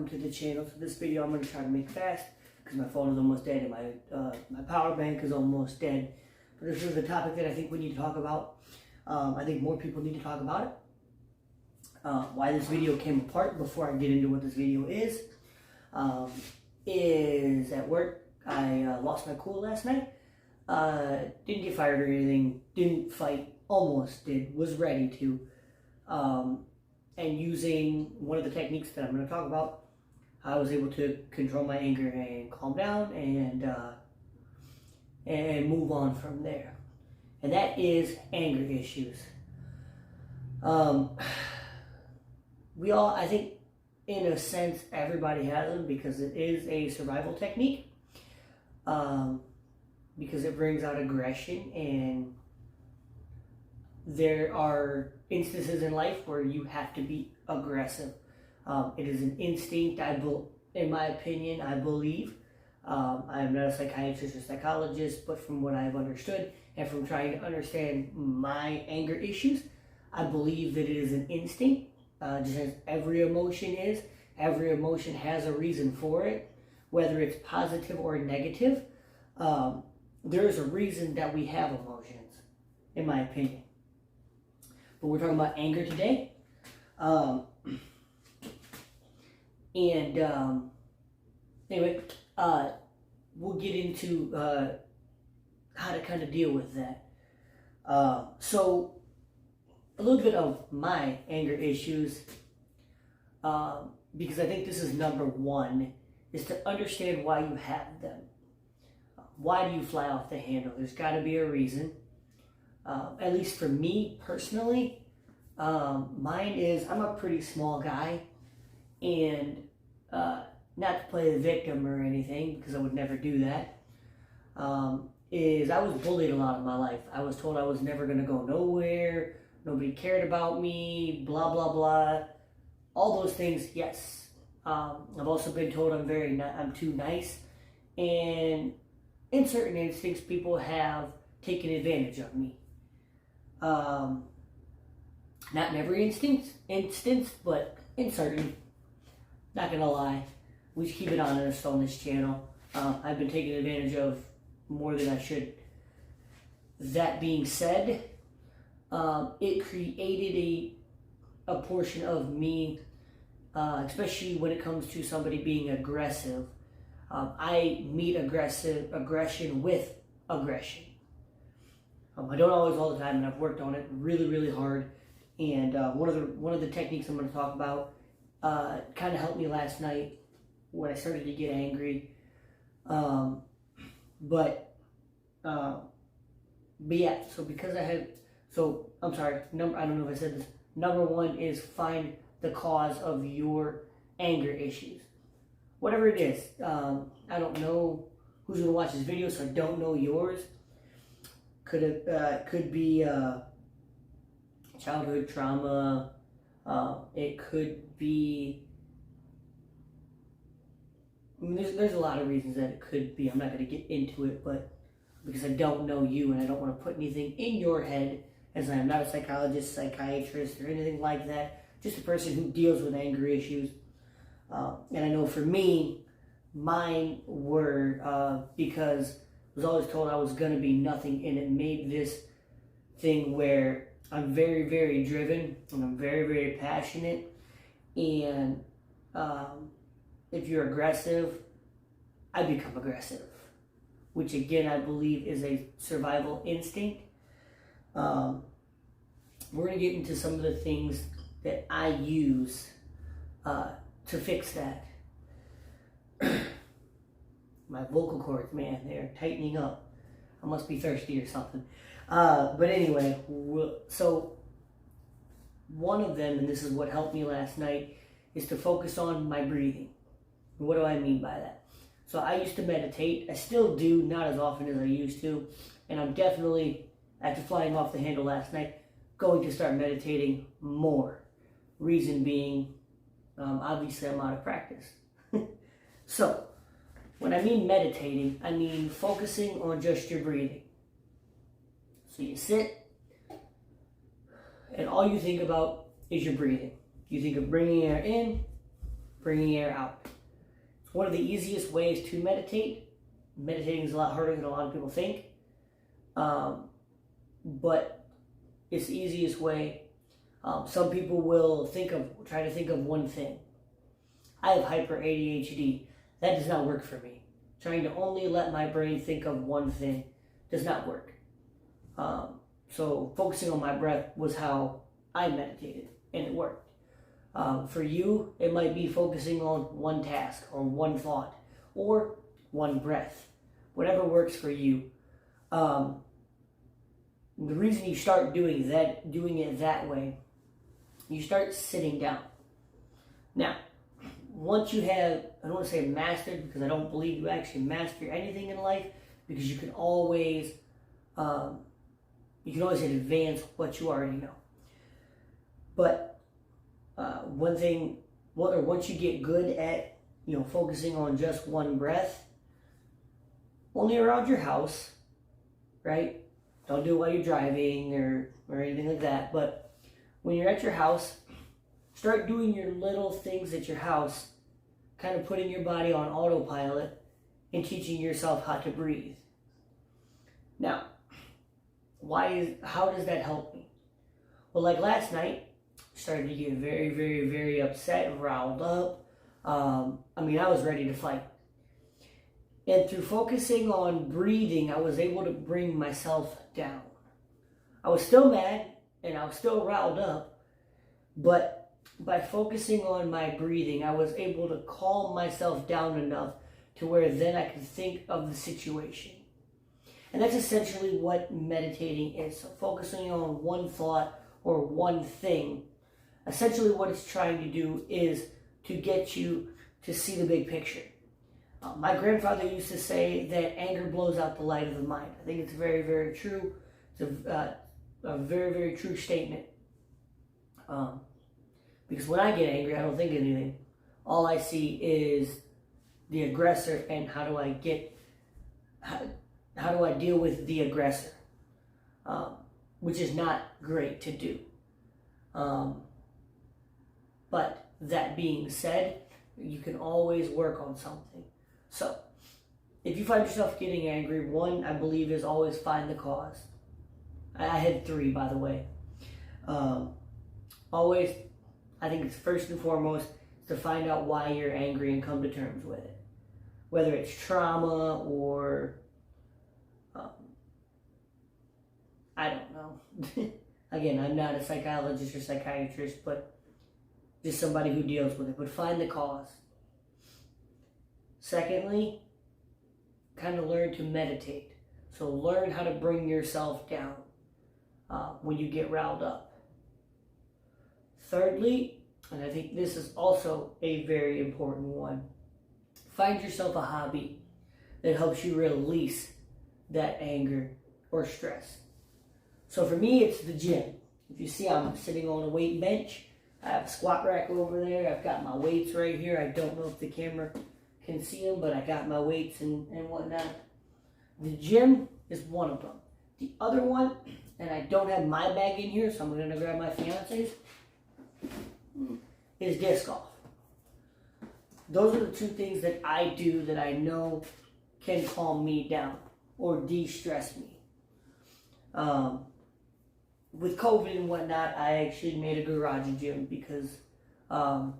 welcome to the channel. So this video I'm going to try to make fast because my phone is almost dead and my power bank is almost dead. But this is a topic that I think we need to talk about. I think more people need to talk about it. Why this video came apart before I get into what this video is at work. I lost my cool last night. Didn't get fired or anything. Didn't fight. Almost did. Was ready to. And using one of the techniques that I'm going to talk about, I was able to control my anger and calm down and move on from there. And that is anger issues. We all, I think, in a sense, everybody has them because it is a survival technique. Because it brings out aggression, and there are instances in life where you have to be aggressive. It is an instinct, in my opinion, I believe. I am not a psychiatrist or psychologist, but from what I've understood and from trying to understand my anger issues, I believe that it is an instinct, just as every emotion is. Every emotion has a reason for it, whether it's positive or negative. There is a reason that we have emotions, in my opinion. But we're talking about anger today. Anyway, we'll get into how to kind of deal with that. So, a little bit of my anger issues, because I think this is number one, is to understand why you have them. Why do you fly off the handle? There's got to be a reason. At least for me personally, mine is I'm a pretty small guy, and not to play the victim or anything, because I would never do that, is I was bullied a lot in my life. I was told I was never going to go nowhere, nobody cared about me, blah, blah, blah. All those things, yes. I've also been told I'm too nice, and in certain instances, people have taken advantage of me. Not in every instance, but in certain. Not gonna lie, we should keep it honest on this channel. I've been taken advantage of more than I should. That being said, it created a portion of me, especially when it comes to somebody being aggressive. I meet aggression with aggression. I don't always all the time, and I've worked on it really, really hard. And one of the techniques I'm going to talk about kind of helped me last night when I started to get angry. But yeah. I'm sorry. I don't know if I said this. Number one is find the cause of your anger issues. Whatever it is. I don't know who's going to watch this video, so I don't know yours. Could be childhood trauma. It could be. I mean, there's a lot of reasons that it could be. I'm not going to get into it, but because I don't know you and I don't want to put anything in your head, as I am not a psychologist, psychiatrist, or anything like that. Just a person who deals with anger issues. And I know for me, mine were because I was always told I was going to be nothing, and it made this thing where I'm very, very driven, and I'm very, very passionate, and if you're aggressive, I become aggressive, which again I believe is a survival instinct. We're going to get into some of the things that I use to fix that. My vocal cords, man, they're tightening up. I must be thirsty or something. But anyway, so one of them, and this is what helped me last night, is to focus on my breathing. What do I mean by that? So I used to meditate. I still do, not as often as I used to. And I'm definitely, after flying off the handle last night, going to start meditating more. Reason being, obviously I'm out of practice. So, when I mean meditating, I mean focusing on just your breathing. So you sit, and all you think about is your breathing. You think of bringing air in bringing air out. It's one of the easiest ways to meditate. Meditating is a lot harder than a lot of people think, but it's the easiest way. Some people will try to think of one thing. I have hyper ADHD. That does not work for me. Trying to only let my brain think of one thing does not work. So focusing on my breath was how I meditated, and it worked. For you, it might be focusing on one task or one thought or one breath. Whatever works for you. The reason you start doing it that way, you start sitting down. Now, once you have, I don't want to say mastered, because I don't believe you actually master anything in life, because you can always advance what you already know. But once you get good at focusing on just one breath, only around your house, right? Don't do it while you're driving or anything like that. But when you're at your house, start doing your little things at your house, kind of putting your body on autopilot and teaching yourself how to breathe. Now, how does that help me? Well, like last night, I started to get very, very, very upset, riled up. I was ready to fight. And through focusing on breathing, I was able to bring myself down. I was still mad and I was still riled up, but by focusing on my breathing, I was able to calm myself down enough to where then I could think of the situation. And that's essentially what meditating is. So focusing on one thought or one thing, essentially what it's trying to do is to get you to see the big picture. My grandfather used to say that anger blows out the light of the mind. I think it's very, very true. It's a very, very true statement. Because when I get angry, I don't think anything. All I see is the aggressor and how do I deal with the aggressor, which is not great to do. But that being said, you can always work on something. So, if you find yourself getting angry, one, I believe, is always find the cause. I had 3, by the way. Always, I think it's first and foremost to find out why you're angry and come to terms with it. Whether it's trauma or, I don't know. Again, I'm not a psychologist or psychiatrist, but just somebody who deals with it. But find the cause. Secondly, kind of learn to meditate. So learn how to bring yourself down when you get riled up. Thirdly, and I think this is also a very important one, find yourself a hobby that helps you release that anger or stress. So for me, it's the gym. If you see, I'm sitting on a weight bench. I have a squat rack over there. I've got my weights right here. I don't know if the camera can see them, but I got my weights and whatnot. The gym is one of them. The other one, and I don't have my bag in here, so I'm going to grab my fiance's, is disc golf. Those are the 2 things that I do that I know can calm me down or de-stress me. With COVID and whatnot, I actually made a garage gym because the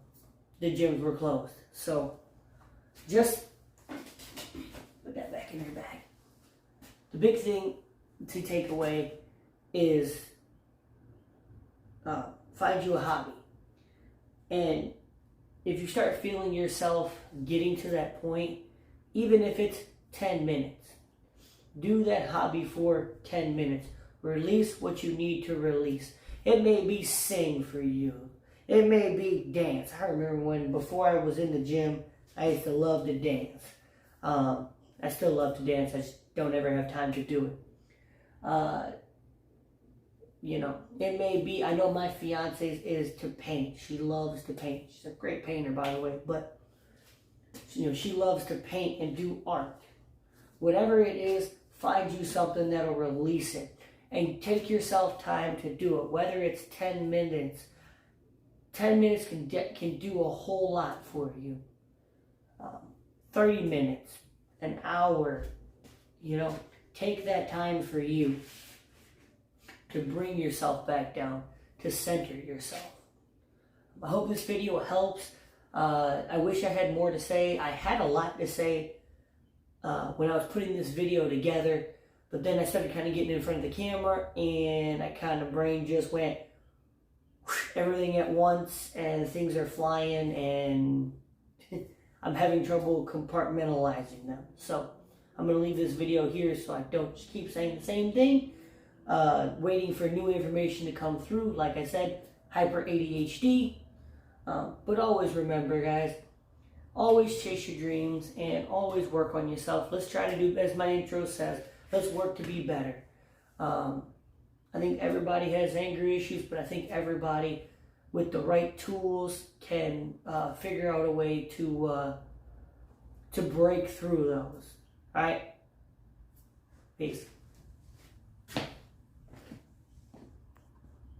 gyms were closed. So just put that back in your bag. The big thing to take away is find you a hobby. And if you start feeling yourself getting to that point, even if it's 10 minutes, do that hobby for 10 minutes. Release what you need to release. It may be sing for you. It may be dance. I remember when, before I was in the gym, I used to love to dance. I still love to dance. I just don't ever have time to do it. It may be, I know my fiance's is to paint. She loves to paint. She's a great painter, by the way, but she loves to paint and do art. Whatever it is, find you something that'll release it. And take yourself time to do it, whether it's 10 minutes, 10 minutes can do a whole lot for you. 30 minutes, an hour, take that time for you to bring yourself back down, to center yourself. I hope this video helps. I wish I had more to say. I had a lot to say when I was putting this video together, but then I started kind of getting in front of the camera and I kind of brain just went everything at once and things are flying and I'm having trouble compartmentalizing them. So I'm going to leave this video here so I don't just keep saying the same thing. Waiting for new information to come through. Like I said, hyper ADHD. But always remember, guys, always chase your dreams and always work on yourself. Let's try to do, as my intro says, let's work to be better. I think everybody has anger issues, but I think everybody with the right tools can figure out a way to break through those. All right? Peace.